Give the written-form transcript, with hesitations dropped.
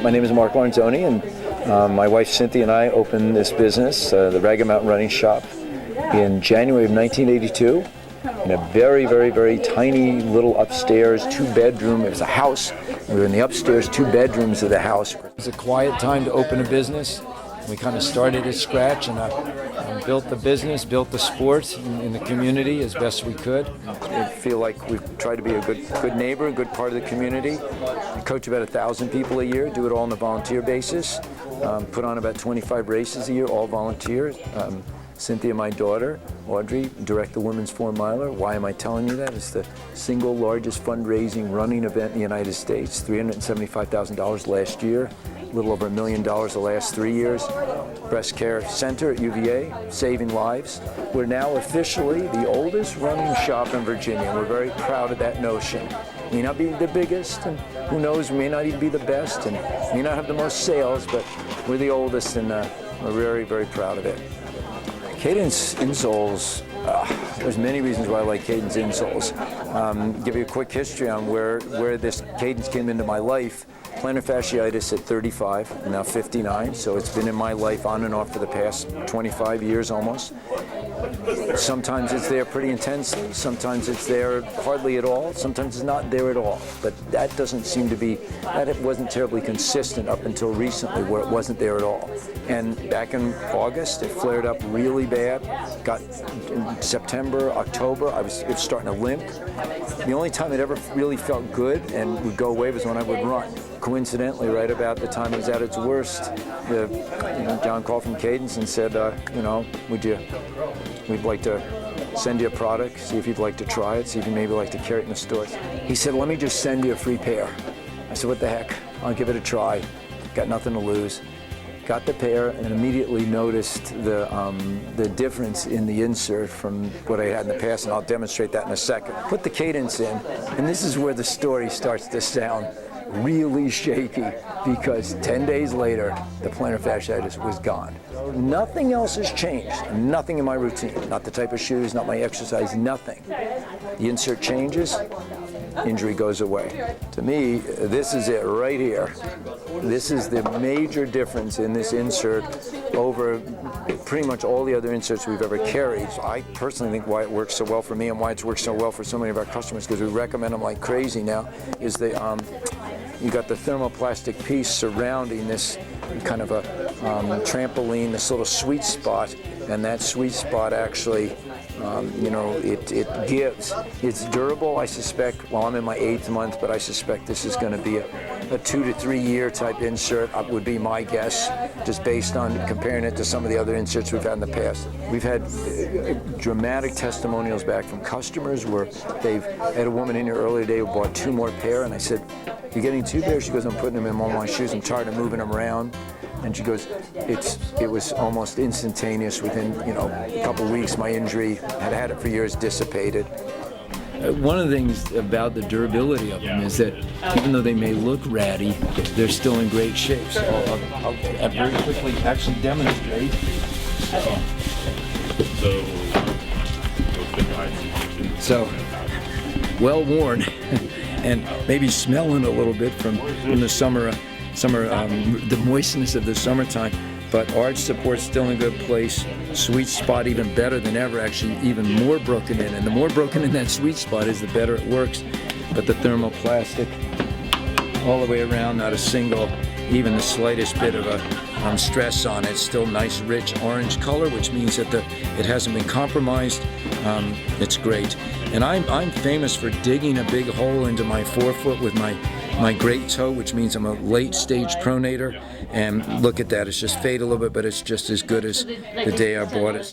My name is Mark Lorenzoni, and my wife Cynthia and I opened this business, the Ragged Mountain Running Shop, in January of 1982 in a very, very, very tiny little upstairs two-bedroom. It was a house. We were in the upstairs two bedrooms of the house. It was a quiet time to open a business. We kind of started at scratch and built the business, built the sport in the community as best we could. I feel like we've tried to be a good neighbor, a good part of the community. We coach about 1,000 people a year, do it all on a volunteer basis, put on about 25 races a year, all volunteer. Cynthia, my daughter, Audrey, direct the Women's 4-miler. Why am I telling you that? It's the single largest fundraising running event in the United States, $375,000 last year. A little over $1 million the last 3 years. Breast Care Center at UVA, saving lives. We're now officially the oldest running shop in Virginia. We're very proud of that notion. May not be the biggest, and who knows, we may not even be the best, and may not have the most sales, but we're the oldest, and we're very, very proud of it. Cadence Insoles, there's many reasons why I like Cadence Insoles. Give you a quick history on where this Cadence came into my life. Plantar fasciitis at 35, I'm now 59, so it's been in my life on and off for the past 25 years almost. Sometimes it's there pretty intensely, sometimes it's there hardly at all, sometimes it's not there at all. But that doesn't seem to be, that wasn't terribly consistent up until recently where it wasn't there at all. And back in August, it flared up really bad. Got in September, October, it was starting to limp. The only time it ever really felt good and would go away was when I would run. Coincidentally, right about the time it was at its worst, John called from Cadence and said, we'd like to send you a product, see if you'd like to try it, see if you'd maybe like to carry it in the stores. He said, let me just send you a free pair. I said, what the heck? I'll give it a try. Got nothing to lose. Got the pair and immediately noticed the difference in the insert from what I had in the past, and I'll demonstrate that in a second. Put the Cadence in, and this is where the story starts to sound really shaky, because 10 days later, the plantar fasciitis was gone. Nothing else has changed, nothing in my routine, not the type of shoes, not my exercise, nothing. The insert changes, injury goes away. To me, this is it right here. This is the major difference in this insert over pretty much all the other inserts we've ever carried. So I personally think why it works so well for me and why it's worked so well for so many of our customers, because we recommend them like crazy now, is you got the thermoplastic piece surrounding this kind of a trampoline, this little sweet spot, and that sweet spot actually, it gives. It's durable, I suspect. Well, I'm in my 8th month, but I suspect this is going to be a 2 to 3 year type insert, would be my guess, just based on comparing it to some of the other inserts we've had in the past. We've had dramatic testimonials back from customers where they've had a woman in here earlier today who bought 2 more pair, and I said, you're getting 2 pairs? She goes, I'm putting them in all my shoes. I'm tired of moving them around. And she goes, it was almost instantaneous. Within a couple weeks, my injury, had it for years, dissipated. One of the things about the durability of them is that even though they may look ratty, they're still in great shape. So I'll very quickly actually demonstrate. So well worn and maybe smelling a little bit from the summer, the moistness of the summertime. But arch support's still in a good place. Sweet spot even better than ever, actually even more broken in. And the more broken in that sweet spot is, the better it works. But the thermoplastic all the way around, not a single, even the slightest bit of a stress on it. Still nice, rich orange color, which means that it hasn't been compromised. It's great. And I'm famous for digging a big hole into my forefoot with my great toe, which means I'm a late stage pronator. And look at that, it's just faded a little bit, but it's just as good as the day I bought it.